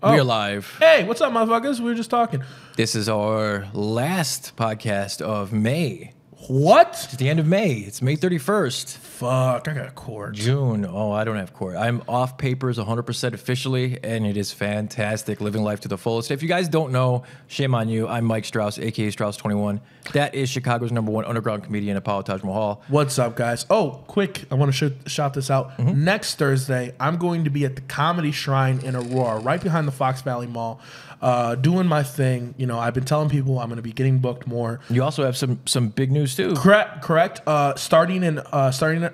We're live. Hey, what's up, motherfuckers? We were just talking. This is our last podcast of May. What? It's the end of May. It's May 31st. Fuck, I got court. June. Oh, I don't have court. I'm off papers 100% officially, and it is fantastic living life to the fullest. If you guys don't know, shame on you. I'm Mike Straus, a.k.a. Straus21. That is Chicago's #1 underground comedian, Apollo T Mahal. What's up, guys? Oh, quick, I want to shout this out. Next Thursday, I'm going to be at the Comedy Shrine in Aurora, right behind the Fox Valley Mall, doing my thing. You know, I've been telling people I'm going to be getting booked more. You also have some big news, too. Correct. Starting in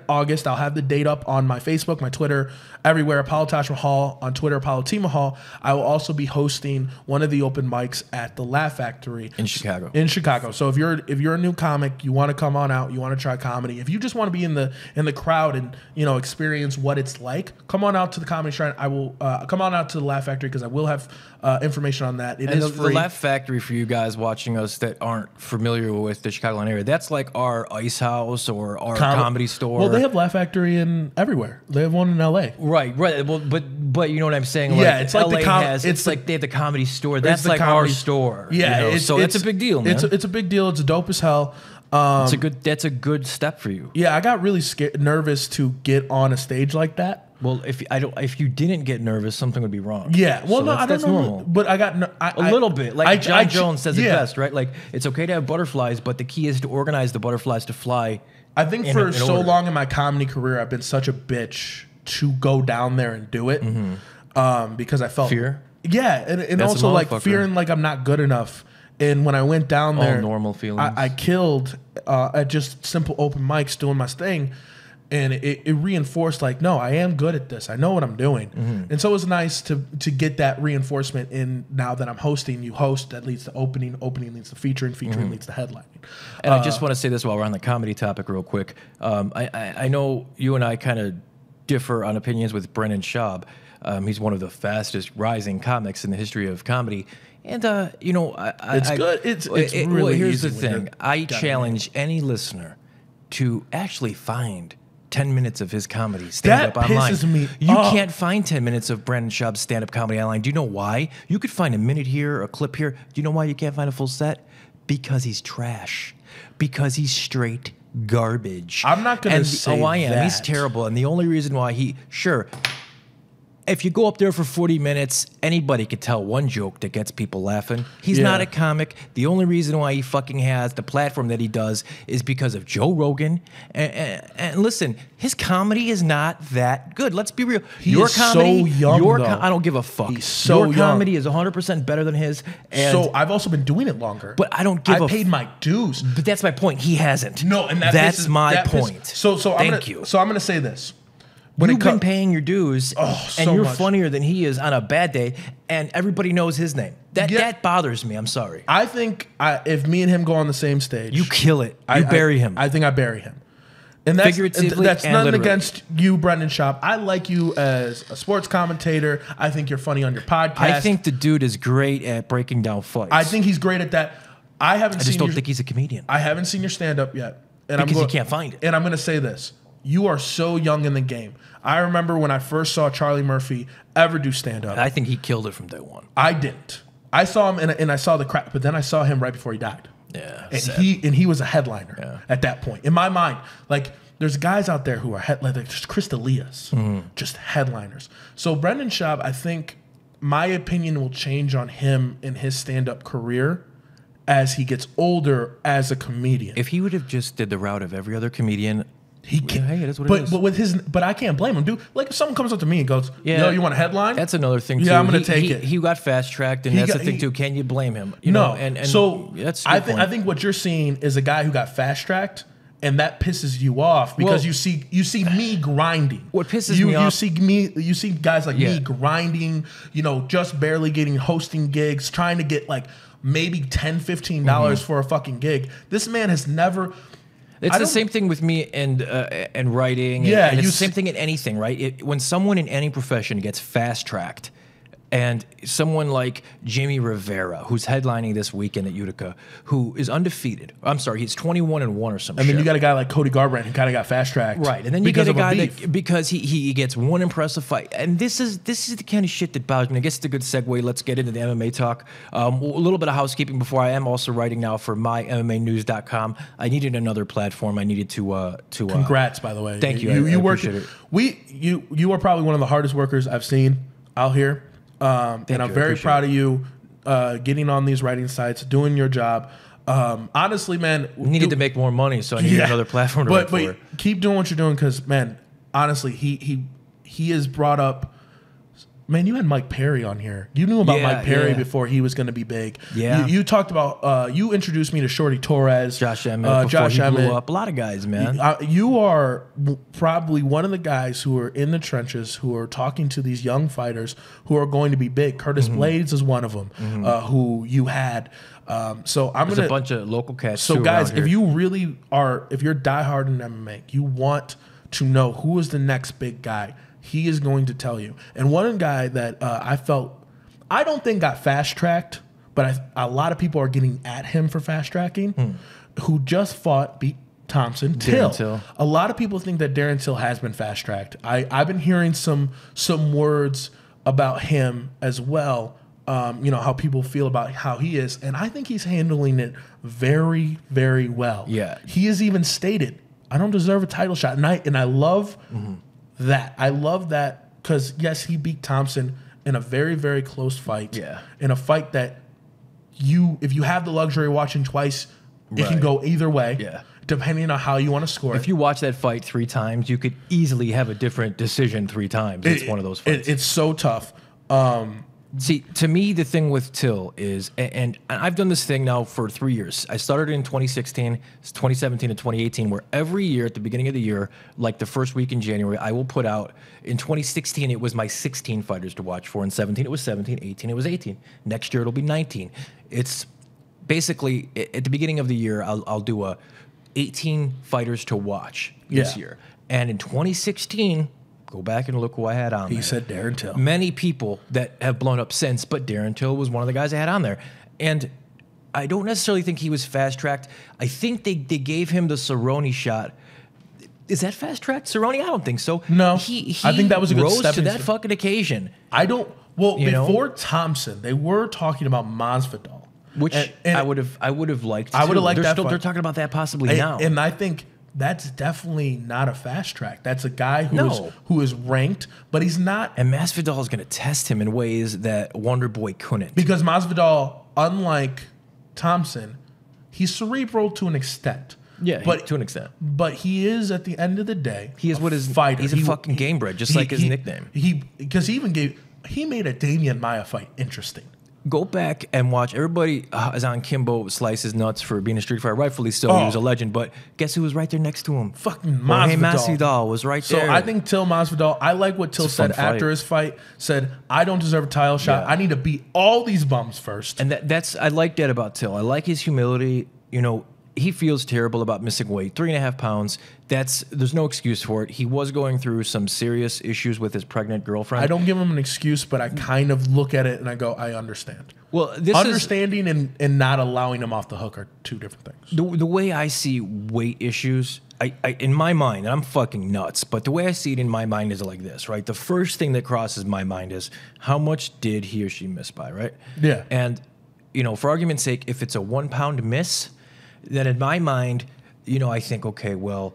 August, I'll have the date up on my Facebook, my Twitter, everywhere. Apollo T Mahal on Twitter, Apollo T Mahal. I will also be hosting one of the open mics at the Laugh Factory In Chicago. So if you're a new comic, you want to come on out, you want to try comedy. If you just want to be in the crowd and experience what it's like, come on out to the Comedy Shrine. I will come on out to the Laugh Factory because I will have information on that. It is free. The Laugh Factory, for you guys watching us that aren't familiar with the Chicagoland area, that's like our ice house or our comedy store. Well, they have Laugh Factory in everywhere. They have one in L.A. Right. Well, but you know what I'm saying? Yeah, like it's like LA it's like they have the comedy store. That's like our store. Yeah, so it's a big deal, man. It's a big deal. It's dope as hell. That's a good step for you. Yeah, I got really nervous to get on a stage like that. Well, if you didn't get nervous, something would be wrong. Yeah, well, so no, I don't know, normal. but I got a little bit. Like John Jones says it best, right? Like it's okay to have butterflies, but the key is to organize the butterflies to fly. I think for so long in my comedy career, I've been such a bitch to go down there and do it because I felt fear. Yeah, and also like fearing like I'm not good enough. And when I went down there, normal feelings. I killed at just simple open mics doing my thing. And it reinforced like, no, I am good at this. I know what I'm doing. And so it was nice to get that reinforcement in now that I'm hosting. You host, that leads to opening. Opening leads to featuring. Featuring leads to headlining. And I just want to say this while we're on the comedy topic real quick. I know you and I kind of differ on opinions with Brendan Schaub. He's one of the fastest rising comics in the history of comedy. And, it's good. It's really well, here's easy the thing. I challenge any listener to actually find 10 minutes of his comedy stand-up online. That pisses me You off. can't find 10 minutes of Brendan Schaub's stand-up comedy online. Do you know why? You could find a minute here, a clip here. Do you know why you can't find a full set? Because he's trash. Because he's straight garbage. I'm not going to say I am. that. He's terrible. And the only reason why if you go up there for 40 minutes, anybody could tell one joke that gets people laughing. He's not a comic. The only reason why he fucking has the platform that he does is because of Joe Rogan. And listen, his comedy is not that good. Let's be real. Your comedy, so young, I don't give a fuck. He's so your comedy is 100% better than his. And so I've also been doing it longer. But I don't give I paid my dues. But that's my point. He hasn't. No, and that's my point. So Thank you. So I'm going to say this. You've been paying your dues, and you're much. funnier than he is on a bad day, and everybody knows his name. That bothers me. I'm sorry. I think if me and him go on the same stage, You kill it. You bury him. I think I bury him. And that's, Figuratively that's and nothing literally. against you, Brendan Schaub. I like you as a sports commentator. I think you're funny on your podcast. I think the dude is great at breaking down fights. I think he's great at that. I just don't think he's a comedian. I haven't seen your stand-up yet. Because you can't find it. And I'm going to say this. You are so young in the game. I remember when I first saw Charlie Murphy ever do stand-up. I think he killed it from day one. I didn't. I saw him and I saw the crap, but then I saw him right before he died. Yeah. And he was a headliner at that point. In my mind, like there's guys out there who are like just Chris D'Elia's, just headliners. So Brendan Schaub, I think my opinion will change on him in his stand-up career as he gets older as a comedian. If he would have just did the route of every other comedian, he can, hey, that's what it is. But I can't blame him, dude. Like if someone comes up to me and goes, "Yo, you want a headline?" That's another thing too. Yeah, I'm gonna take it. He got fast tracked, and that's the thing too. Can you blame him? You know, and so that's I think what you're seeing is a guy who got fast tracked, and that pisses you off because you see me grinding. What pisses me off? You see guys like me grinding. Just barely getting hosting gigs, trying to get like maybe $10, $15 for a fucking gig. This man has never. It's the same thing with me and writing. And it's the same thing in anything, right? When someone in any profession gets fast tracked, And someone like Jimmy Rivera, who's headlining this weekend at Utica, who is undefeated. I'm sorry, he's 21-1 or something. And then you got a guy like Cody Garbrandt who kind of got fast tracked, right? And then you get a guy that because he gets one impressive fight, and this is the kind of shit that bothers me. I guess it's a good segue. Let's get into the MMA talk. A little bit of housekeeping before I am also writing now for MyMMAnews.com. I needed another platform. I needed to. Congrats, by the way. Thank you. You I worked. Appreciate it. You are probably one of the hardest workers I've seen out here. And I'm very proud of you getting on these writing sites, doing your job. Honestly, man, needed to make more money, so I needed another platform to write for. But keep doing what you're doing because, man, honestly, he has brought up. Man, you had Mike Perry on here. You knew about Mike Perry before he was going to be big. Yeah. You talked about, you introduced me to Shorty Torres. Josh Emmett. Josh Emmett. Blew up. A lot of guys, man. You are probably one of the guys who are in the trenches, who are talking to these young fighters who are going to be big. Curtis Blades is one of them, who you had. So There's a bunch of local cats. So guys, if you really are, if you're diehard in MMA, you want to know who is the next big guy. He is going to tell you. And one guy that I don't think got fast tracked, but a lot of people are getting at him for fast tracking, who just beat Thompson. Till. A lot of people think that Darren Till has been fast tracked. I've been hearing some words about him as well. How people feel about how he is, and I think he's handling it very, very well. Yeah, he has even stated, "I don't deserve a title shot," and I love. That I love that because yes, he beat Thompson in a very, very close fight. Yeah, in a fight that if you have the luxury of watching twice, it can go either way. Yeah, depending on how you want to score. If you watch that fight 3 times, you could easily have a different decision 3 times. It's one of those fights. It's so tough. See, to me, the thing with Till is, and I've done this thing now for 3 years. I started in 2016, 2017, and 2018, where every year at the beginning of the year, like the first week in January, I will put out, in 2016, it was my 16 fighters to watch for. In 17, it was 17. 18, it was 18. Next year, it'll be 19. It's basically, at the beginning of the year, I'll do a 18 fighters to watch this year. And in 2016... Go back and look who I had on there. He said Darren Till. Many people that have blown up since, but Darren Till was one of the guys I had on there. And I don't necessarily think he was fast-tracked. I think they gave him the Cerrone shot. Is that fast-tracked? Cerrone? I don't think so. No. He I think that was a good step to that fucking occasion. Before Thompson, they were talking about Masvidal. Which and I would have liked. I would have liked that They're talking about that possibly now. And I think... that's definitely not a fast track. That's a guy who is ranked, but he's not. And Masvidal is going to test him in ways that Wonder Boy couldn't. Because Masvidal, unlike Thompson, he's cerebral to an extent. Yeah, to an extent. But he is, at the end of the day, he is what his fighter. He's a fucking game bred, just like his nickname. Because he made a Damian Maia fight interesting. Go back and watch. Everybody is on Kimbo Slice's nuts for being a street fighter. Rightfully so. He was a legend. But guess who was right there next to him? Fucking Masvidal. Masvidal was right there. So I think Till Masvidal, I like what Till said after his fight. Said, I don't deserve a title shot. I need to beat all these bums first. And I like that about Till. I like his humility. He feels terrible about missing weight. 3.5 pounds. There's no excuse for it. He was going through some serious issues with his pregnant girlfriend. I don't give him an excuse, but I kind of look at it and I go, I understand. Well, understanding and not allowing him off the hook are 2 different things. The way I see weight issues, I in my mind, and I'm fucking nuts, but the way I see it in my mind is like this, right? The first thing that crosses my mind is how much did he or she miss by, right? Yeah. And, for argument's sake, if it's a 1 pound miss, then in my mind, I think, okay, well,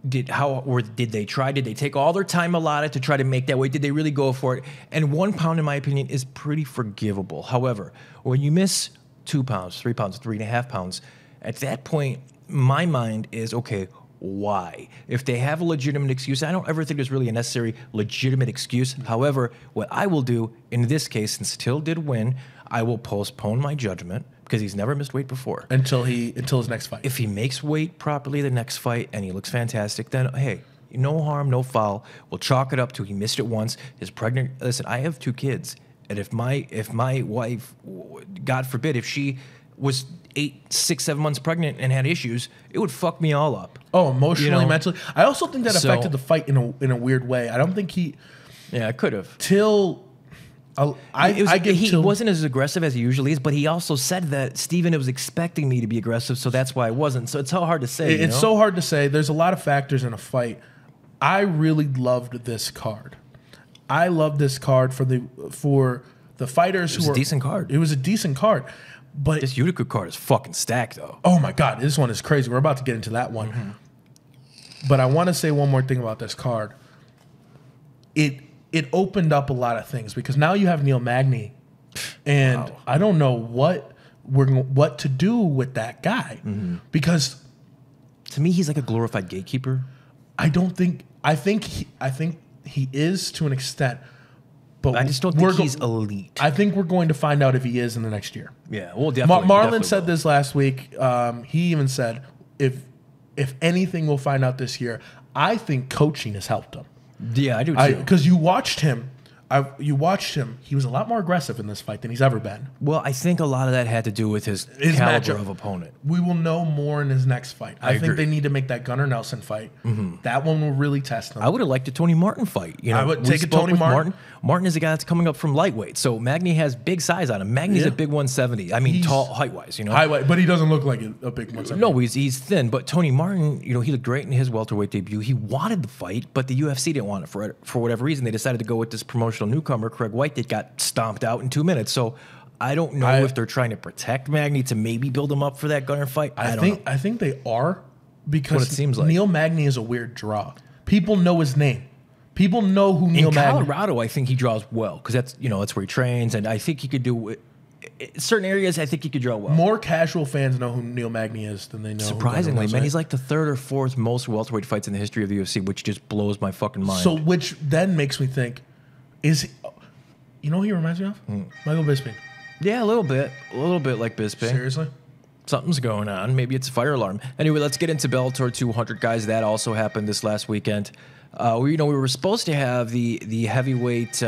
did they try? Did they take all their time allotted to try to make that weight? Did they really go for it? And 1 pound, in my opinion, is pretty forgivable. However, when you miss 2 pounds, 3 pounds, 3.5 pounds, at that point, my mind is, okay, why? If they have a legitimate excuse, I don't ever think there's really a necessary legitimate excuse. However, what I will do in this case, since Till did win, I will postpone my judgment because he's never missed weight before. Until his next fight. If he makes weight properly the next fight and he looks fantastic, then hey, no harm, no foul. We'll chalk it up to he missed it once. His pregnant. Listen, I have 2 kids, and if my wife, God forbid, if she was 8, 6, 7 months pregnant and had issues, it would fuck me all up. Oh, emotionally, mentally. I also think that affected the fight in a weird way. I don't think he. Yeah, it could have. Till He wasn't as aggressive as he usually is, but he also said that Steven was expecting me to be aggressive, so that's why I wasn't. So it's so hard to say. It's so hard to say. There's a lot of factors in a fight. I really loved this card. I loved this card for the fighters who were... It was a decent card. It was a decent card. But this Utica card is fucking stacked, though. Oh, my God. This one is crazy. We're about to get into that one. Mm-hmm. But I want to say one more thing about this card. It opened up a lot of things because now you have Neil Magny, and wow. I don't know what to do with that guy because to me he's like a glorified gatekeeper. I think he is to an extent, but I just don't think he's elite. I think we're going to find out if he is in the next year. Yeah, well, definitely. Marlon said this last week. He even said if anything, we'll find out this year. I think coaching has helped him. Yeah, I do too. Because you watched him. He was a lot more aggressive in this fight than he's ever been. Well, I think a lot of that had to do with his caliber of opponent. We will know more in his next fight. I think they need to make that Gunnar Nelson fight. That one will really test him. I would have liked a Tony Martin fight. You know, I would take a Tony Martin. Martin is a guy that's coming up from lightweight, so Magny has big size on him. Magny's a big 170. I mean, he's tall, height-wise, you know. Height-wise, but he doesn't look like a big 170. No, he's thin. But Tony Martin, you know, he looked great in his welterweight debut. He wanted the fight, but the UFC didn't want it for whatever reason. They decided to go with this promotional newcomer, Craig White, that got stomped out in 2 minutes. So I don't know if they're trying to protect Magny to maybe build him up for that Gunnar fight. I think they are because what it seems like. Neil Magny is a weird draw. People know his name. People know who Neil Magny is. In Colorado, I think he draws well because that's where he trains, and I think he could do certain areas. I think he could draw well. More casual fans know who Neil Magny is than they know. Surprisingly, man, he's like the third or fourth most welterweight fights in the history of the UFC, which just blows my fucking mind. So, which then makes me think, you know who he reminds me of? Michael Bisping. Yeah, a little bit like Bisping. Seriously? Something's going on. Maybe it's a fire alarm. Anyway, let's get into Bellator 200, guys. That also happened this last weekend. We were supposed to have the heavyweight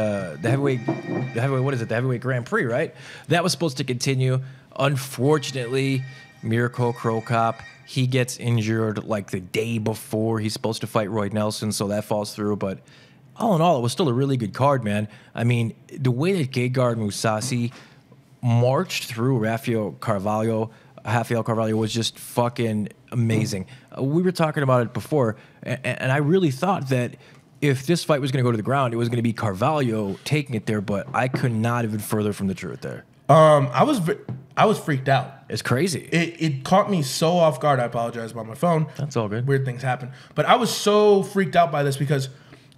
Grand Prix, right? That was supposed to continue. Unfortunately, Mirko Cro Cop, he gets injured like the day before he's supposed to fight Roy Nelson, so that falls through. But all in all, it was still a really good card, man. I mean, the way that Gegard Mousasi marched through Rafael Carvalho was just fucking amazing. We were talking about it before, and I really thought that if this fight was going to go to the ground, it was going to be Carvalho taking it there, but I could not have been further from the truth there. I was freaked out. It's crazy. It caught me so off guard. I apologize about my phone. That's all good. Weird things happen. But I was so freaked out by this because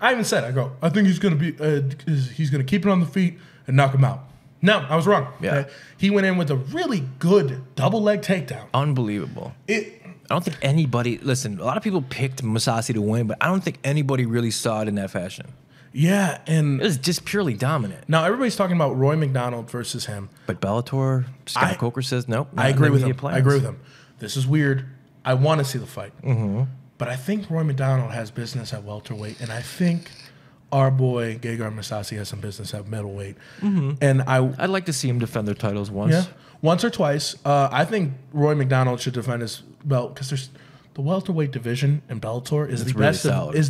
I even said, I think he's going to keep it on the feet and knock him out. No, I was wrong. Yeah. He went in with a really good double leg takedown. Unbelievable. I don't think anybody, listen, a lot of people picked Mousasi to win, but I don't think anybody really saw it in that fashion. Yeah, and it was just purely dominant. Now everybody's talking about Roy McDonald versus him. But Bellator, Scott Coker says nope. I agree with him. I agree with him. This is weird. I want to see the fight. But I think Roy McDonald has business at welterweight, and I think our boy Gegard Mousasi has some business at middleweight. And I'd like to see him defend their titles once. Yeah, once or twice. I think Roy McDonald should defend his belt because there's the welterweight division in Bellator is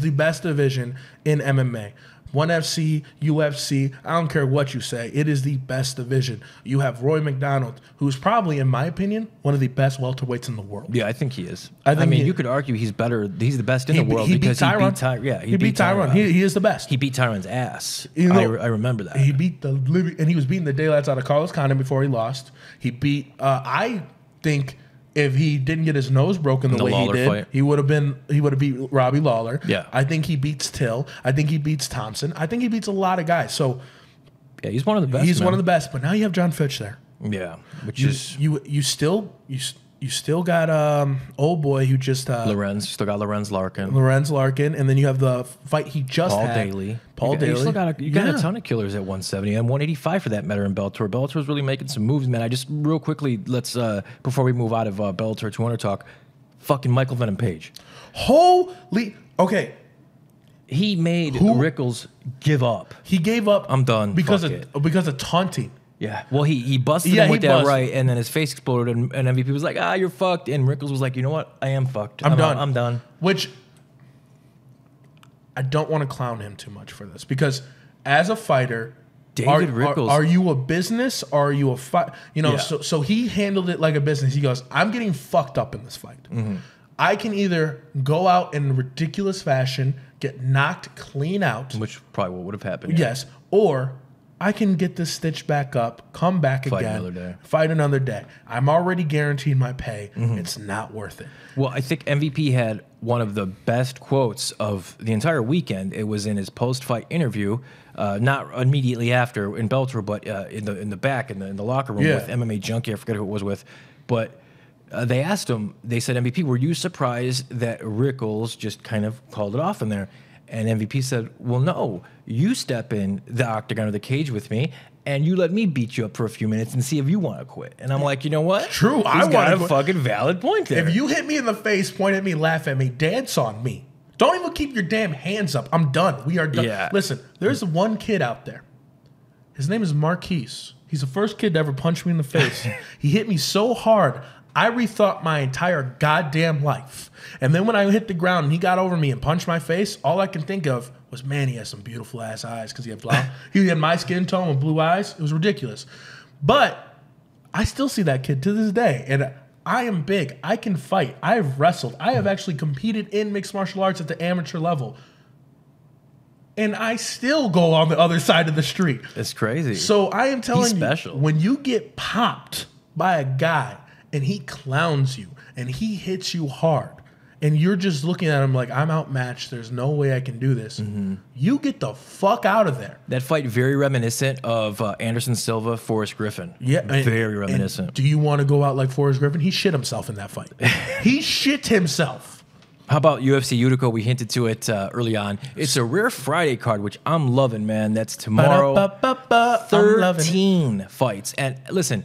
the best division in MMA. 1FC, UFC, I don't care what you say. It is the best division. You have Roy McDonald, who's probably, in my opinion, one of the best welterweights in the world. Yeah, I think he is. I mean, you could argue he's better. He's the best in the world because he beat Tyron. He beat Tyron. He is the best. He beat Tyron's ass. I remember that. He beat and he was beating the daylights out of Carlos Condit before he lost. He beat, I think, if he didn't get his nose broken the way he did, fight. he would have beat Robbie Lawler. Yeah. I think he beats Till. I think he beats Thompson. I think he beats a lot of guys. So yeah, he's one of the best. He's one of the best. But now you have John Fitch there. Yeah, you still got old boy who just Lorenz. You still got Lorenz Larkin, and then you have the fight he just had. Paul Daly. You got a ton of killers at 170 and 185 for that matter in Bellator. Bellator's really making some moves, man. I just real quickly let's before we move out of Bellator 200 talk, fucking Michael Venom Page. Holy okay. He made Rickles give up. He gave up. I'm done because of taunting. Yeah, well, he busted him with that right, and then his face exploded, and MVP was like, you're fucked. And Rickles was like, you know what? I am fucked. I'm done. I'm done. Which, I don't want to clown him too much for this, because as a fighter, David Rickles. Are you a business or are you a fight? You know, Yeah. so he handled it like a business. He goes, I'm getting fucked up in this fight. I can either go out in ridiculous fashion, get knocked clean out. Which probably what would have happened. Yes. Or I can get this stitched back up, come back Fight again, another day. fight another day. I'm already guaranteed my pay. It's not worth it. Well, I think MVP had one of the best quotes of the entire weekend. It was in his post-fight interview, not immediately after in Bellator, but in the back in the locker room with MMA Junkie. I forget who it was with, but they asked him. They said, MVP, were you surprised that Rickles just kind of called it off in there? And MVP said, well, no, you step in the octagon or the cage with me, and you let me beat you up for a few minutes and see if you want to quit. And I'm like, you know what? True, He's I got want a fucking valid point there. If you hit me in the face, point at me, laugh at me, dance on me. Don't even keep your damn hands up. I'm done. We are done. Yeah. Listen, there's one kid out there. His name is Marquise. He's the first kid to ever punch me in the face. He hit me so hard, I rethought my entire goddamn life. And then when I hit the ground and he got over me and punched my face, all I can think of was, man, he has some beautiful ass eyes because he had my skin tone with blue eyes. It was ridiculous. But I still see that kid to this day. And I am big. I can fight. I have wrestled. I have actually competed in mixed martial arts at the amateur level. And I still go on the other side of the street. It's crazy. So I am telling you, special. when you get popped by a guy and he clowns you and he hits you hard and you're just looking at him like, I'm outmatched, there's no way I can do this, you get the fuck out of there. That fight very reminiscent of Anderson Silva, Forrest Griffin. Yeah, very reminiscent. And do you want to go out like Forrest Griffin? He shit himself in that fight. He shit himself. How about UFC Utica? We hinted to it early on. It's a rare Friday card, which I'm loving, man. That's tomorrow. I'm loving it. 13 fights. And listen,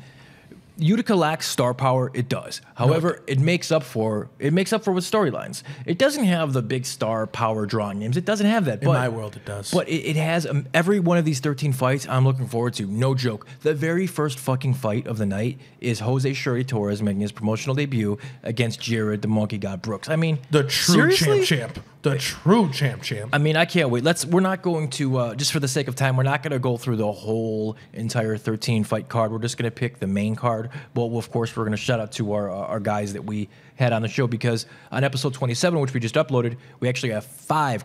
Utica lacks star power. It does. However, it makes up for with storylines. It doesn't have the big star power drawing names. It doesn't have that. In my world, it does. But it has every one of these 13 fights. I'm looking forward to. No joke. The very first fucking fight of the night is Jose Shuri Torres making his promotional debut against Jared the Monkey God Brooks. I mean, The true seriously? champ. The true champ. I mean, I can't wait. We're not going to, just for the sake of time, we're not going to go through the whole entire 13 fight card. We're just going to pick the main card. But of course, we're going to shout out to our guys that we had on the show, because on episode 27, which we just uploaded, we actually have 5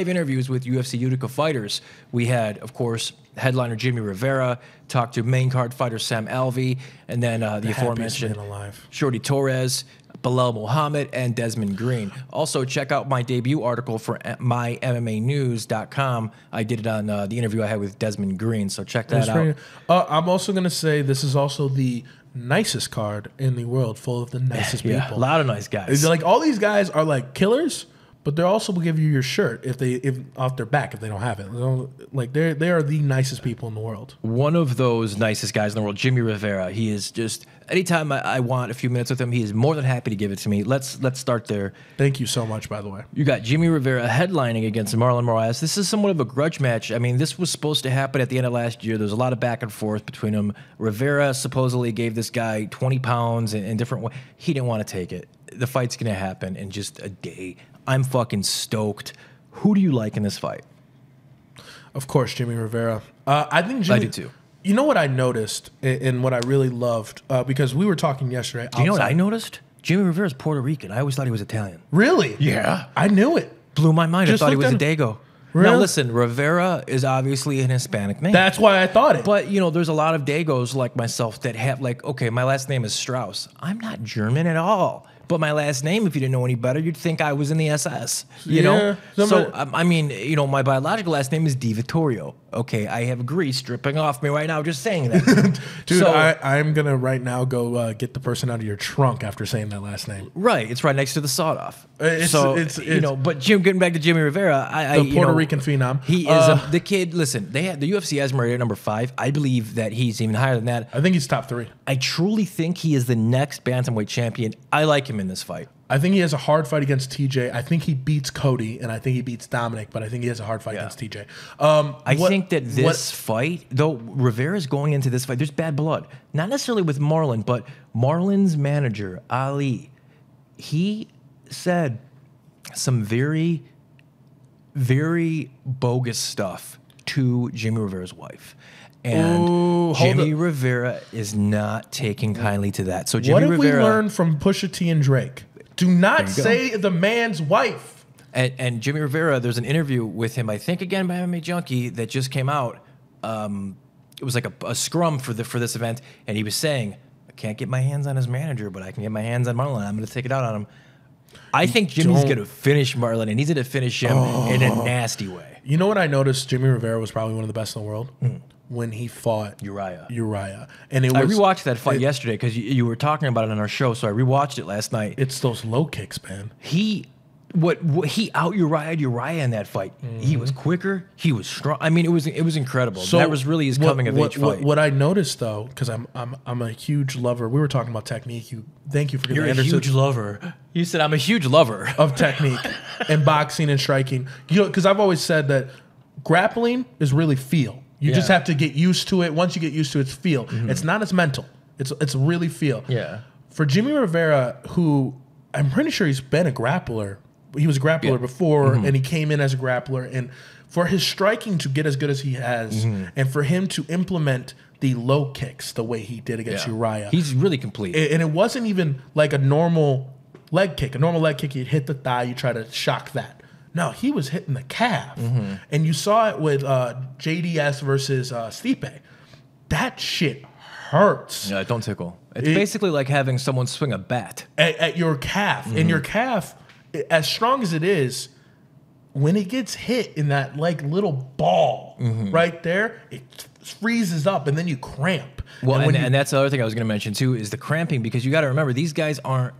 interviews with UFC Utica fighters. We had, of course, headliner Jimmy Rivera, talked to main card fighter Sam Alvey, and then the aforementioned man alive. Shorty Torres, Bilal Muhammad, and Desmond Green. Also, check out my debut article for MyMMAnews.com. I did it on the interview I had with Desmond Green, so check that out. I'm also going to say this is also the nicest card in the world, full of the nicest Yeah, people. a lot of nice guys. Like, all these guys are like killers, but they also will give you your shirt if off their back if they don't have it. Like they are the nicest people in the world. One of those nicest guys in the world, Jimmy Rivera. He is just, anytime I want a few minutes with him, he is more than happy to give it to me. Let's start there. Thank you so much, by the way. You got Jimmy Rivera headlining against Marlon Moraes. This is somewhat of a grudge match. I mean, this was supposed to happen at the end of last year. There's a lot of back and forth between them. Rivera supposedly gave this guy 20 pounds in different ways. He didn't want to take it. The fight's going to happen in just a day. I'm fucking stoked. Who do you like in this fight? Of course, Jimmy Rivera. I think Jimmy. I do too. You know what I noticed and what I really loved, because we were talking yesterday. Do you know what I noticed? Jimmy Rivera's Puerto Rican. I always thought he was Italian. Really? Yeah. I knew it. Blew my mind. Just I thought he looked was a at Dago. Really? Now listen, Rivera is obviously an Hispanic name. That's why I thought it. But, you know, there's a lot of Dagos like myself that have, like, okay, my last name is Straus. I'm not German at all. But my last name, if you didn't know any better, you'd think I was in the SS. You know? So, I mean, you know, my biological last name is Di Vittorio. Okay, I have grease dripping off me right now just saying that. Dude, so, I'm going to right now go get the person out of your trunk after saying that last name. Right, it's right next to the sawed-off. It's you know, but getting back to Jimmy Rivera, the Puerto Rican phenom. He is the kid. Listen, the UFC has him rated at number 5. I believe that he's even higher than that. I think he's top 3. I truly think he is the next bantamweight champion. I like him in this fight. I think he has a hard fight against TJ. I think he beats Cody, and I think he beats Dominic, but I think he has a hard fight against TJ. I think that this fight, though Rivera's going into this fight, there's bad blood. Not necessarily with Marlon, but Marlon's manager, Ali, he said some very, very bogus stuff to Jimmy Rivera's wife. And Jimmy Rivera is not taking kindly to that. So Jimmy what have Rivera, we learned from Pusha T and Drake? Do not say the man's wife. And Jimmy Rivera, there's an interview with him, I think again by MMA Junkie, that just came out. It was like a scrum for this event, and he was saying, I can't get my hands on his manager, but I can get my hands on Marlon. I'm going to take it out on him. I think Jimmy's going to finish Marlon, and he's going to finish him in a nasty way. You know what I noticed? Jimmy Rivera was probably one of the best in the world when he fought Uriah. And I rewatched that fight yesterday because you were talking about it on our show, so I rewatched it last night. It's those low kicks, man. He out Uriah'd Uriah in that fight. He was quicker. He was strong. I mean, it was incredible. So that was really his coming of age fight. What I noticed though, because I'm a huge lover. We were talking about technique. Thank you for getting You're a huge lover. You said I'm a huge lover of technique and boxing and striking. You know, because I've always said that grappling is really feel. You just have to get used to it. Once you get used to it, it's feel. It's not as mental. It's really feel. Yeah. For Jimmy Rivera, who I'm pretty sure he's been a grappler. He was a grappler before, and he came in as a grappler. And for his striking to get as good as he has, and for him to implement the low kicks the way he did against Uriah, he's really complete. And it wasn't even like a normal leg kick. A normal leg kick, you'd hit the thigh, you try to shock that. No, he was hitting the calf. And you saw it with JDS versus Stipe. That shit hurts. Yeah, don't tickle. It's basically like having someone swing a bat. At your calf. And your calf, as strong as it is, when it gets hit in that like little ball right there, it freezes up and then you cramp. Well, and that's the other thing I was going to mention too is the cramping, because you got to remember these guys aren't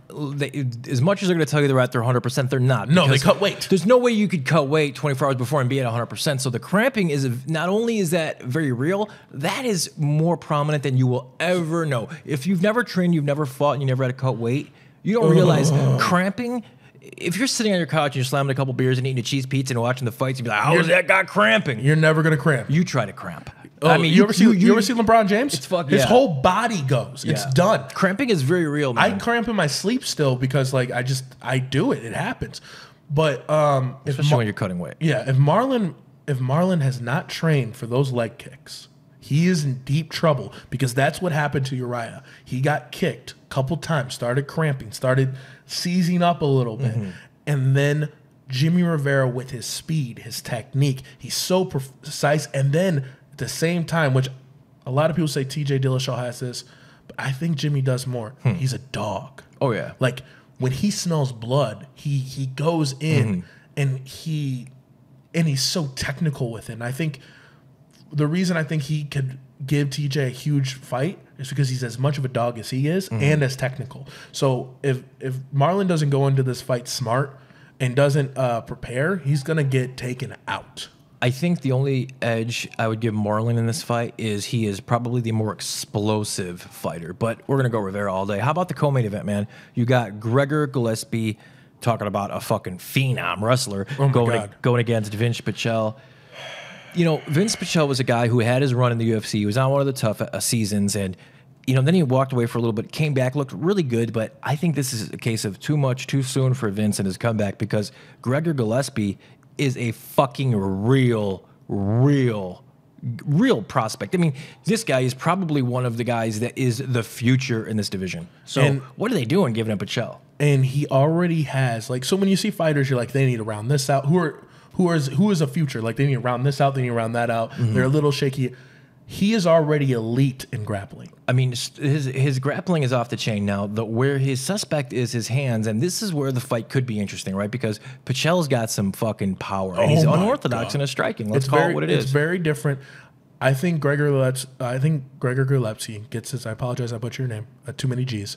as much as they're going to tell you they're at their 100%, they're not. No, they cut weight. There's no way you could cut weight 24 hours before and be at 100%. So the cramping is not only is that very real, that is more prominent than you will ever know. If you've never trained, you've never fought, and you never had to cut weight, you don't realize cramping. If you're sitting on your couch and you're slamming a couple beers and eating a cheese pizza and watching the fights, you'd be like, how is that guy cramping? You're never going to cramp. You try to cramp. I mean, you ever see LeBron James? It's fucking his whole body goes. It's done. Cramping is very real, man. I cramp in my sleep still because like I do it. It happens. But especially when you're cutting weight. Yeah, if Marlon has not trained for those leg kicks, he is in deep trouble, because that's what happened to Uriah. He got kicked a couple times, started cramping, started seizing up a little bit, and then Jimmy Rivera with his speed, his technique, he's so precise, and then at the same time, which a lot of people say TJ Dillashaw has this, but I think Jimmy does more. He's a dog. Oh yeah. Like when he smells blood, he goes in and he's so technical with it. And I think the reason I think he could give TJ a huge fight is because he's as much of a dog as he is and as technical. So if Marlon doesn't go into this fight smart and doesn't prepare, he's gonna get taken out. I think the only edge I would give Marlon in this fight is he is probably the more explosive fighter. But we're going to go Rivera all day. How about the co-main event, man? You got Gregor Gillespie talking about a fucking phenom wrestler going against Vince Pichel. You know, Vince Pichel was a guy who had his run in the UFC. He was on one of the tough seasons, and you know, then he walked away for a little bit, came back, looked really good. But I think this is a case of too much, too soon for Vince and his comeback, because Gregor Gillespie is a fucking real prospect. I mean, this guy is probably one of the guys that is the future in this division. So what are they doing giving up Pichel? And he already has, like, so when you see fighters, you're like, they need to round this out. Who is a future? Like, they need to round this out, they need to round that out. They're a little shaky. He is already elite in grappling. I mean, his grappling is off the chain now. Where his suspect is his hands, and this is where the fight could be interesting, right? Because Pichel's got some fucking power, and he's unorthodox in his striking. Let's call it what it is. It's very different. I think Gregor Gillespie gets his. I apologize, I butchered your name. Too many G's.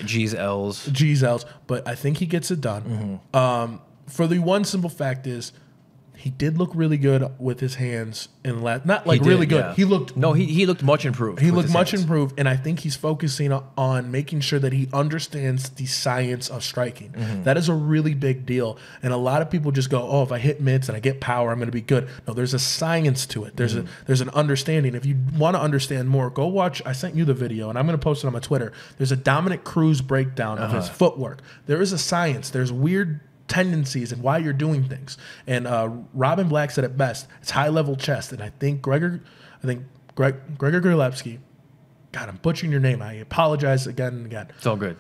G's, L's. G's, L's. But I think he gets it done. For the one simple fact is, he did look really good with his hands in not like really good. Yeah. He looked he looked much improved. He looked much improved, and I think he's focusing on making sure that he understands the science of striking. That is a really big deal. And a lot of people just go, "Oh, if I hit mitts and I get power, I'm going to be good." No, there's a science to it. There's an understanding. If you want to understand more, go watch. I sent you the video, and I'm going to post it on my Twitter. There's a Dominic Cruz breakdown of his footwork. There is a science. There's weird tendencies and why you're doing things. And Robin Black said it best. It's high-level chess. And I think Gregor Grilevsky, God, I'm butchering your name. I apologize again and again. It's all good.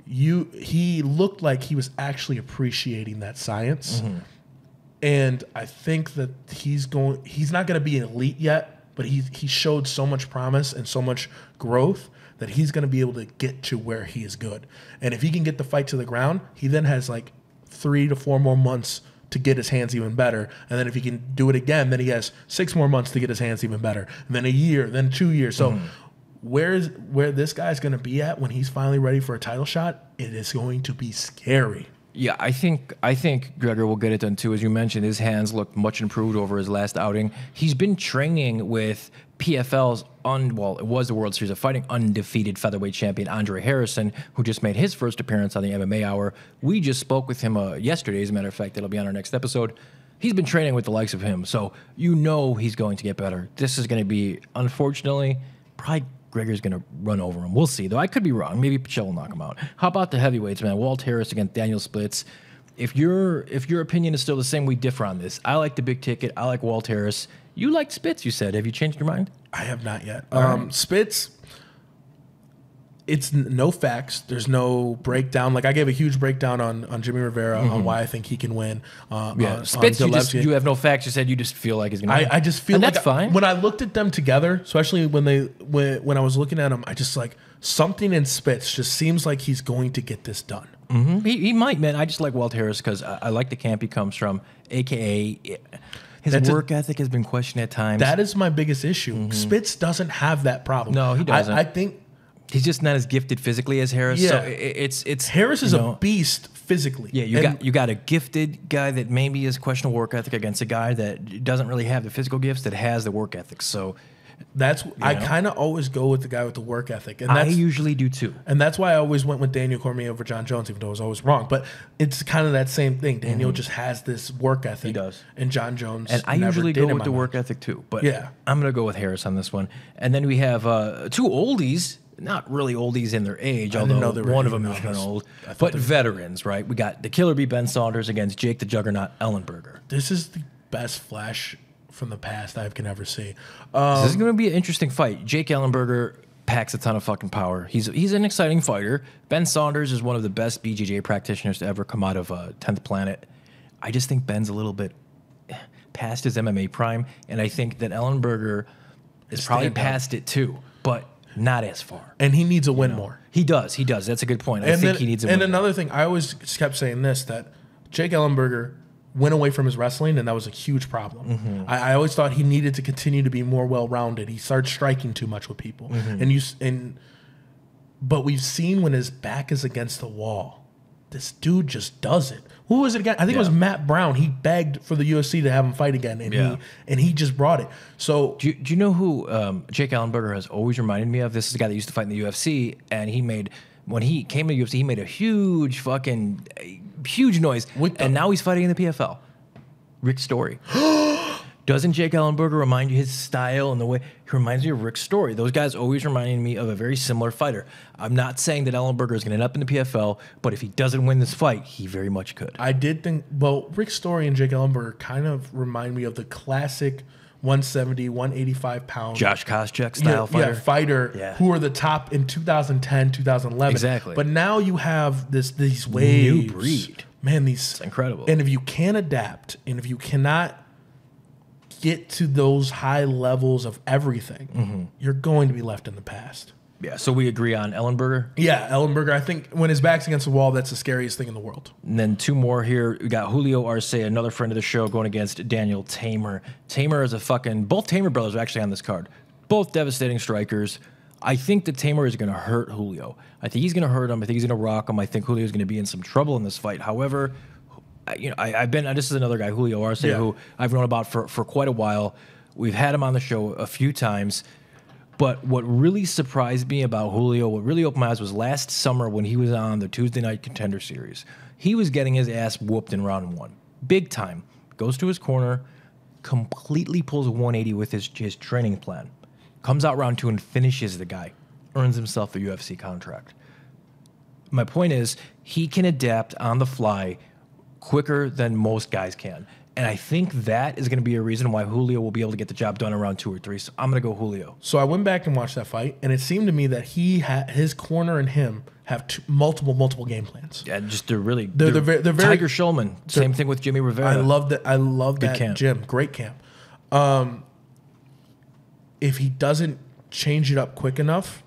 He looked like he was actually appreciating that science. And I think that he's not going to be an elite yet, but he showed so much promise and so much growth that he's going to be able to get to where he is good. And if he can get the fight to the ground, he then has like 3 to 4 more months to get his hands even better. And then if he can do it again, then he has 6 more months to get his hands even better. And then a year, then 2 years. So where this guy's going to be at when he's finally ready for a title shot, it is going to be scary. Yeah, I think Gregor will get it done too. As you mentioned, his hands look much improved over his last outing. He's been training with PFL's it was the World Series of Fighting undefeated featherweight champion Andre Harrison, who just made his first appearance on the MMA Hour. We just spoke with him yesterday. As a matter of fact, it'll be on our next episode. He's been training with the likes of him, so you know he's going to get better. This is going to be, unfortunately, probably Gregor's going to run over him. We'll see, though. I could be wrong. Maybe Pichel will knock him out. How about the heavyweights, man? Walt Harris against Daniel Splits. If your opinion is still the same, we differ on this. I like the big ticket. I like Walt Harris. You like Spitz, you said. Have you changed your mind? I have not yet. Spitz, it's no facts. There's no breakdown. Like I gave a huge breakdown on Jimmy Rivera on why I think he can win. Spitz, you have no facts. You said you just feel like he's going to win. I just feel and like that's fine. When I looked at them together, especially when I was looking at them, I just like something in Spitz just seems like he's going to get this done. He might, man. I just like Walt Harris because I like the camp he comes from, a.k.a. his work ethic has been questioned at times. That is my biggest issue. Spitz doesn't have that problem. No, he doesn't. I think he's just not as gifted physically as Harris. Yeah. So it's Harris is a beast physically. Yeah, you got a gifted guy that maybe has questionable work ethic against a guy that doesn't really have the physical gifts that has the work ethic. So I kind of always go with the guy with the work ethic, and I usually do too. And that's why I always went with Daniel Cormier over John Jones, even though I was always wrong. But it's kind of that same thing. Daniel just has this work ethic. He does, and John Jones. And I usually go with the work ethic too. But I'm gonna go with Harris on this one. And then we have 2 oldies. Not really oldies in their age, although one of them is kind of old. But veterans, right? We got the Killer Bee Ben Saunders against Jake the Juggernaut Ellenberger. This is the best flash from the past I can ever see. This is going to be an interesting fight. Jake Ellenberger packs a ton of fucking power. He's an exciting fighter. Ben Saunders is one of the best BJJ practitioners to ever come out of 10th Planet. I just think Ben's a little bit past his MMA prime, and I think that Ellenberger is probably past it too, but not as far. And he needs a win more. He does. That's a good point. I think he needs a win. And another thing, I always kept saying this, that Jake Ellenberger went away from his wrestling, and that was a huge problem. I always thought he needed to continue to be more well-rounded. He started striking too much with people. But we've seen when his back is against the wall, this dude just does it. Who was it again? I think it was Matt Brown. He begged for the UFC to have him fight again, and he just brought it. So do you know who Jake Ellenberger has always reminded me of? This is a guy that used to fight in the UFC, and when he came to the UFC, he made a huge noise, and now he's fighting in the PFL. Rick Story. Doesn't Jake Ellenberger remind you his style and the way he reminds me of Rick Story? Those guys always reminding me of a very similar fighter. I'm not saying that Ellenberger is going to end up in the PFL, but if he doesn't win this fight, he very much could. I did think, Rick Story and Jake Ellenberger kind of remind me of the classic 170, 185 pound Josh Koscheck style fighter. Who were the top in 2010, 2011. Exactly. But now you have these waves. New breed. Man, it's incredible. And if you can't adapt, and if you cannot get to those high levels of everything, you're going to be left in the past. Yeah, so we agree on Ellenberger? Yeah, Ellenberger. I think when his back's against the wall, that's the scariest thing in the world. And then 2 more here. We got Julio Arce, another friend of the show, going against Daniel Tamer. Tamer is both Tamer brothers are actually on this card. Both devastating strikers. I think that Tamer is going to hurt Julio. I think he's going to hurt him. I think he's going to rock him. I think Julio's going to be in some trouble in this fight. However, this is another guy, Julio Arce, who I've known about for quite a while. We've had him on the show a few times. But what really surprised me about Julio, what really opened my eyes, was last summer when he was on the Tuesday Night Contender Series. He was getting his ass whooped in round 1. Big time. Goes to his corner, completely pulls a 180 with his training plan. Comes out round 2 and finishes the guy. Earns himself a UFC contract. My point is, he can adapt on the fly quicker than most guys can. And I think that is going to be a reason why Julio will be able to get the job done around 2 or 3. So I'm going to go Julio. So I went back and watched that fight, and it seemed to me that his corner and him have multiple game plans. Yeah, just they're very Tiger Schulman. Same thing with Jimmy Rivera. I love that. I love that camp. Jim. Great camp. If he doesn't change it up quick enough,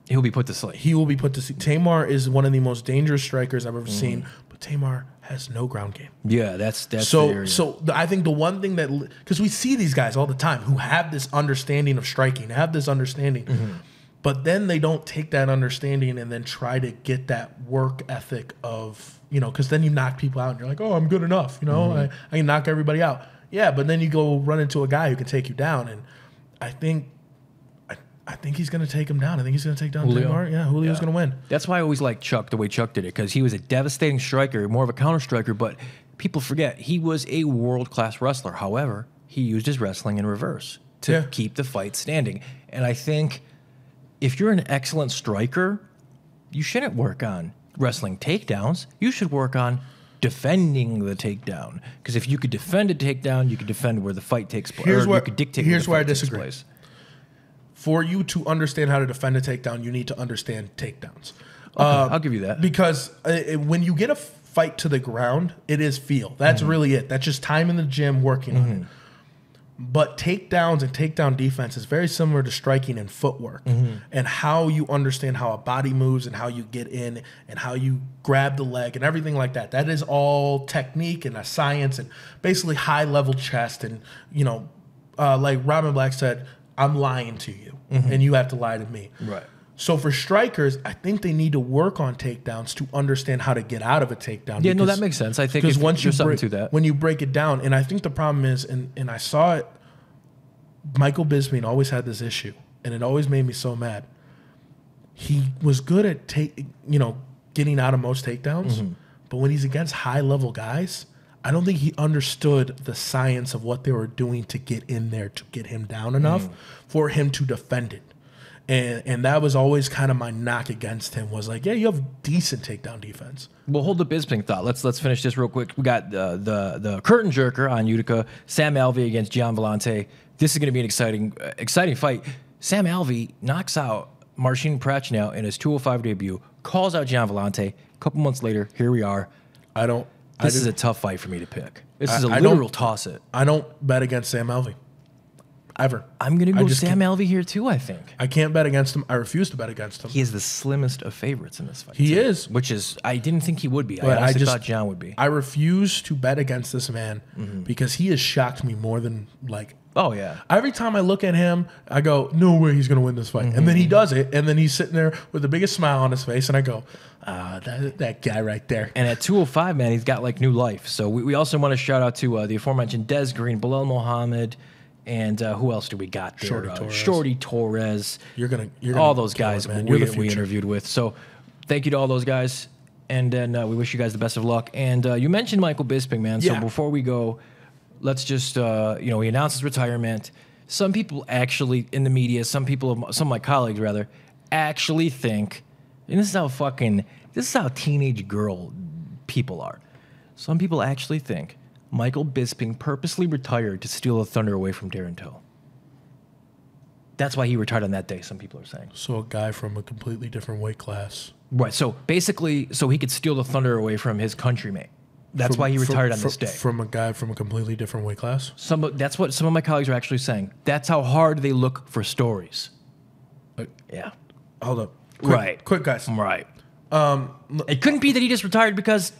he'll be put to sleep. He will be put to sleep. Tamar is one of the most dangerous strikers I've ever seen, but Tamar has no ground game. Yeah, that's so. The area. So I think the one thing that, because we see these guys all the time who have this understanding of striking, have this understanding, but then they don't take that understanding and then try to get that work ethic of, because then you knock people out and you're like, oh, I'm good enough, I can knock everybody out. Yeah, but then you go run into a guy who can take you down, and I think he's going to take him down. I think he's going to take down Julio. Yeah, Julio's going to win. That's why I always liked Chuck the way Chuck did it, because he was a devastating striker, more of a counter striker, but people forget he was a world-class wrestler. However, he used his wrestling in reverse to keep the fight standing. And I think if you're an excellent striker, you shouldn't work on wrestling takedowns. You should work on defending the takedown. Because if you could defend a takedown, you could defend where the fight takes place. Here's you could dictate where I disagree. For you to understand how to defend a takedown, you need to understand takedowns. Okay, I'll give you that. Because when you get a fight to the ground, it is feel. That's really it. That's just time in the gym working on it. But takedowns and takedown defense is very similar to striking and footwork, and how you understand how a body moves and how you get in and how you grab the leg and everything like that. That is all technique and a science and basically high-level chest. And, like Robin Black said, I'm lying to you, and you have to lie to me. Right. So for strikers, I think they need to work on takedowns to understand how to get out of a takedown. Yeah, no, that makes sense. I think because once you break, when you break it down, and I think the problem is, and I saw it, Michael Bisping always had this issue, and it always made me so mad. He was good at getting out of most takedowns, but when he's against high-level guys, I don't think he understood the science of what they were doing to get in there to get him down enough for him to defend it. And that was always kind of my knock against him, was like, yeah, you have decent takedown defense. Well, hold the Bisping thought. Let's finish this real quick. We got the curtain jerker on Utica, Sam Alvey against Gian Vellante. This is going to be an exciting fight. Sam Alvey knocks out Marcin Prachnio in his 205 debut, calls out Gian Vellante. A couple months later, here we are. This is a tough fight for me to pick. This is a literal toss-it. I don't bet against Sam Alvey. Ever. I'm going to go Sam Alvey here too, I think. I can't bet against him. I refuse to bet against him. He is the slimmest of favorites in this fight. He is. Which is, I didn't think he would be. I honestly thought John would be. I refuse to bet against this man because he has shocked me more than, like... Oh, yeah. Every time I look at him, I go, no way he's going to win this fight. And then he does it, and then he's sitting there with the biggest smile on his face, and I go, that guy right there. And at 205, man, he's got, like, new life. So we also want to shout out to the aforementioned Des Green, Bilal Muhammad, and who else do we got there? Shorty Torres. You're gonna all those guys we interviewed with. So thank you to all those guys. And then we wish you guys the best of luck. And you mentioned Michael Bisping, man. So before we go, let's just, he announced his retirement. Some people actually, in the media, some of my colleagues, rather, actually think, and this is how teenage girl people are. Some people actually think Michael Bisping purposely retired to steal the thunder away from Darren Till. That's why he retired on that day, some people are saying. So a guy from a completely different weight class. Right, so basically, so he could steal the thunder away from his countrymate. That's why he retired on this day. From a guy from a completely different weight class? That's what some of my colleagues are actually saying. That's how hard they look for stories. Yeah. Hold up. Quick, guys. Right. It couldn't be that he just retired because...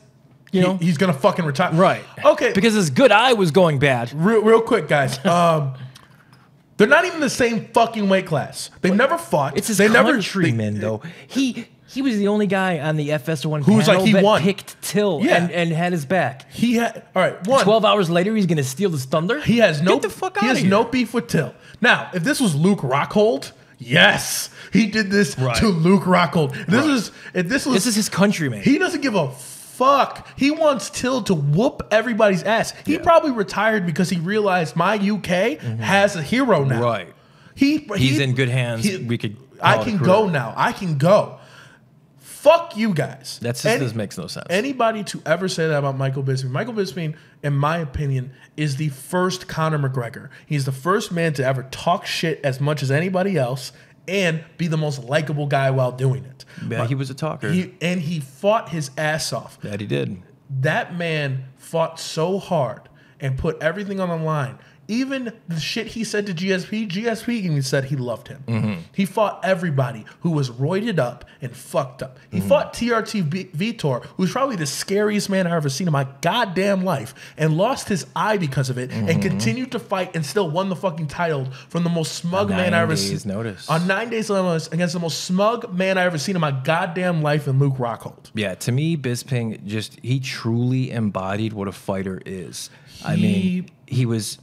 he's gonna fucking retire, right? Okay, because his good eye was going bad. Real quick, guys. They're not even the same fucking weight class. They've never fought. It's his countryman, though. He was the only guy on the FS1 who was like he won. Picked Till and had his back. He had all right. 12 hours later, he's gonna steal his thunder. He has no. Get the fuck out He of has here. no beef with Till. Now, if this was Luke Rockhold. Yes, he did this to Luke Rockhold. This is his countryman. He doesn't give a fuck. He wants Till to whoop everybody's ass. He probably retired because he realized my UK has a hero now. Right. He's in good hands. I can go now. I can go. Fuck you guys. This makes no sense. Anybody to ever say that about Michael Bisping. Michael Bisping, in my opinion, is the first Conor McGregor. He's the first man to ever talk shit as much as anybody else and be the most likable guy while doing it. Yeah, he was a talker. He fought his ass off. That he did. That man fought so hard and put everything on the line. Even the shit he said to GSP even said he loved him. Mm-hmm. He fought everybody who was roided up and fucked up. He fought TRT Vitor, who's probably the scariest man I've ever seen in my goddamn life, and lost his eye because of it, and continued to fight and still won the fucking title from the most smug man I ever seen. On 9 days notice against the most smug man I ever seen in my goddamn life, in Luke Rockhold. Yeah, to me, Bisping he truly embodied what a fighter is. I mean, he was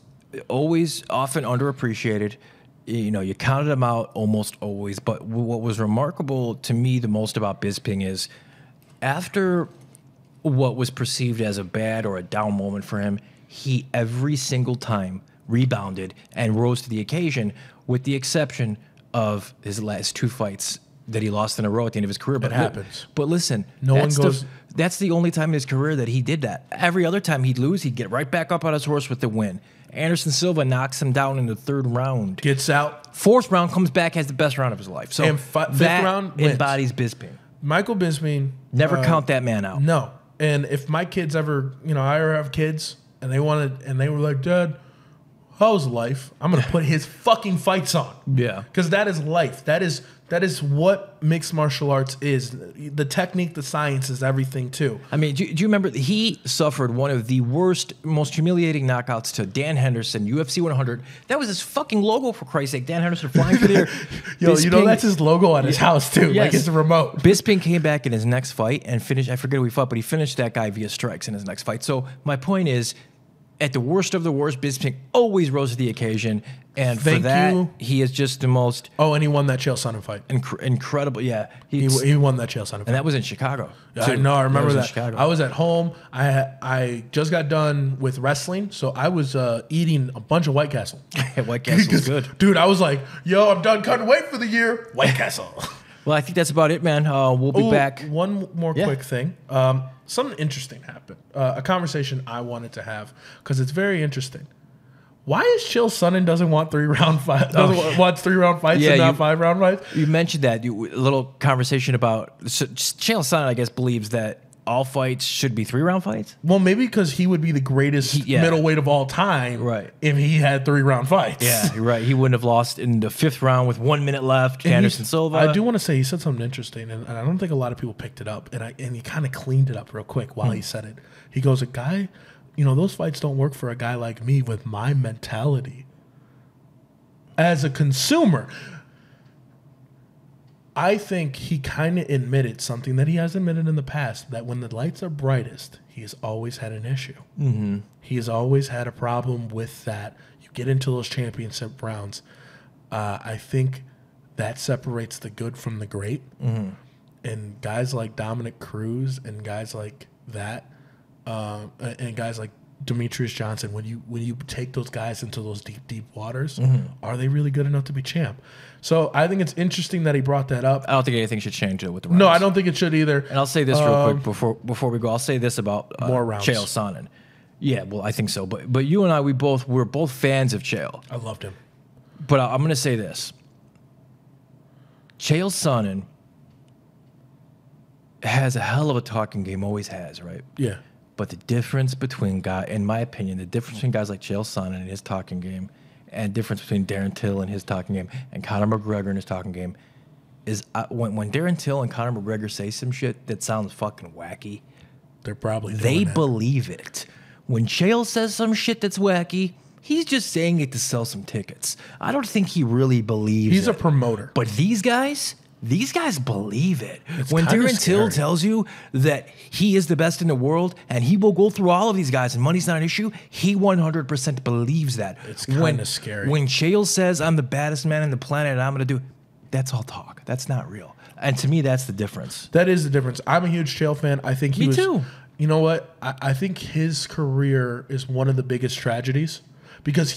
always often underappreciated. You know, you counted him out almost always. But what was remarkable to me the most about Bisping is after what was perceived as a bad or a down moment for him, he every single time rebounded and rose to the occasion, with the exception of his last 2 fights that he lost in a row at the end of his career. But it happens. But listen, that's the only time in his career that he did that. Every other time he'd lose, he'd get right back up on his horse with the win. Anderson Silva knocks him down in the 3rd round. Gets out. 4th round, comes back, has the best round of his life. So and 5th round wins. Embodies Bisping. Michael Bisping. Never count that man out. No. And if my kids ever, I ever have kids and they were like, Dad, how's life? I'm going to put his fucking fights on. Yeah. Because that is life. That is what mixed martial arts is. The technique, the science is everything too. I mean, do you remember he suffered one of the worst, most humiliating knockouts to Dan Henderson, UFC 100. That was his fucking logo, for Christ's sake. Dan Henderson flying through the air. Yo, Bisping, that's his logo on his house too. Yes. Like it's a remote. Bisping came back in his next fight and finished, I forget who he fought, but he finished that guy via strikes in his next fight. So my point is, at the worst of the worst, Bisping always rose to the occasion, and for that, he is just the most. Oh, and he won that Chael Sonnen fight. Incredible, yeah. He won that Chael Sonnen fight, and that was in Chicago. I know, I remember that. I was at home. I just got done with wrestling, so I was eating a bunch of White Castle. White Castle is good, dude. I was like, yo, I'm done cutting weight for the year. White Castle. Well, I think that's about it, man. We'll be back. One more quick thing. Something interesting happened. A conversation I wanted to have because it's very interesting. Why is Chael Sonnen doesn't want 3-round fights? Wants 3-round fights and not 5-round fights? You mentioned that a little conversation about Chael Sonnen. I guess believes that all fights should be 3-round fights. Well, maybe because he would be the greatest middleweight of all time, right? If he had 3-round fights, yeah, you're right. He wouldn't have lost in the 5th round with 1 minute left. Anderson Silva. I do want to say he said something interesting, and I don't think a lot of people picked it up. And he kind of cleaned it up real quick while he said it. He goes, "A guy, those fights don't work for a guy like me with my mentality as a consumer." I think he kind of admitted something that he has admitted in the past, that when the lights are brightest, he has always had an issue. Mm-hmm. He has always had a problem with that. You get into those championship rounds. I think that separates the good from the great. Mm-hmm. And guys like Dominic Cruz and guys like that, and guys like Demetrius Johnson, when you take those guys into those deep waters, are they really good enough to be champ? So I think it's interesting that he brought that up. I don't think anything should change it with the rounds. No, I don't think it should either. And I'll say this real quick before we go. I'll say this about more rounds. Chael Sonnen. Yeah, well, I think so. But you and I, we're both fans of Chael. I loved him. But I'm going to say this. Chael Sonnen has a hell of a talking game, always has, right? Yeah. But the difference between in my opinion, the difference between guys like Chael Sonnen and his talking game, and difference between Darren Till and his talking game, and Conor McGregor and his talking game, is when Darren Till and Conor McGregor say some shit that sounds fucking wacky, they believe it. When Chael says some shit that's wacky, he's just saying it to sell some tickets. I don't think he really believes He's a promoter. But these guys believe it. When Darren Till tells you that he is the best in the world and he will go through all of these guys and money's not an issue, he 100% believes that. It's kind of scary. When Chael says, I'm the baddest man on the planet and I'm going to do, that's all talk. That's not real. And to me, that's the difference. That is the difference. I'm a huge Chael fan. I think Me too. You know what? I think his career is one of the biggest tragedies because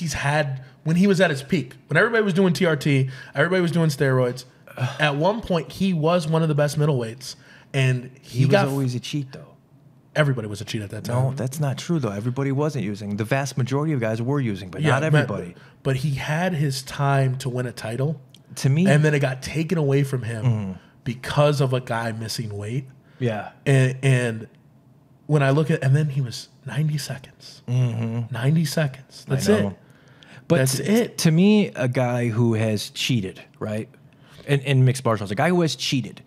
when he was at his peak, when everybody was doing TRT, everybody was doing steroids, at one point, he was one of the best middleweights, and he was always a cheat though. Everybody was a cheat at that time. No, that's not true though. Everybody wasn't using. The vast majority of guys were using, but not everybody. But he had his time to win a title. To me, and then it got taken away from him because of a guy missing weight. Yeah. And when I look at, and then he was 90 seconds. 90 seconds. That's it. But that's it. To me, a guy who has cheated, right? In mixed martial arts, a guy who has cheated,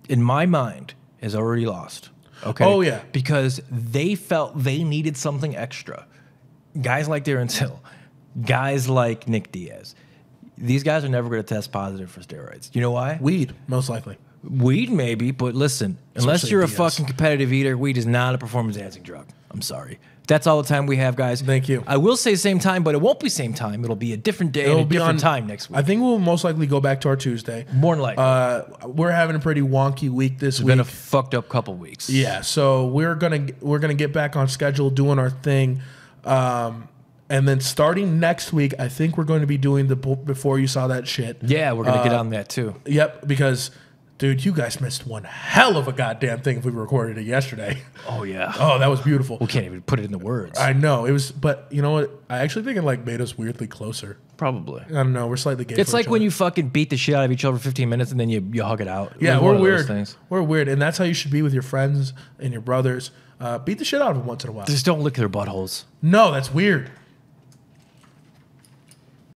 in my mind, has already lost. Okay. Oh, yeah. Because they felt they needed something extra. Guys like Darren Till, guys like Nick Diaz, these guys are never going to test positive for steroids. You know why? Weed, most likely. Weed, maybe, but listen, unless you're a fucking competitive eater, weed is not a performance-enhancing drug. I'm sorry. That's all the time we have, guys. Thank you. I will say same time, but it won't be same time. It'll be a different day and a different time next week. I think we'll most likely go back to our Tuesday. More than likely. We're having a pretty wonky week this week. It's been a fucked up couple weeks. Yeah, so we're gonna get back on schedule, doing our thing. And then starting next week, I think we're going to be doing the Before You Saw That Shit. Yeah, we're going to get on that too. Yep, because, dude, you guys missed one hell of a goddamn thing if we recorded it yesterday. Oh, yeah. Oh, that was beautiful. We can't even put it in the words. I know. It was, but you know what? I actually think it like made us weirdly closer. Probably. I don't know. We're slightly gay. It's like when you fucking beat the shit out of each other for 15 minutes and then you hug it out. Yeah, Like we're one of those weird. things. We're weird. And that's how you should be with your friends and your brothers. Beat the shit out of them once in a while. Just don't lick their buttholes. No, that's weird.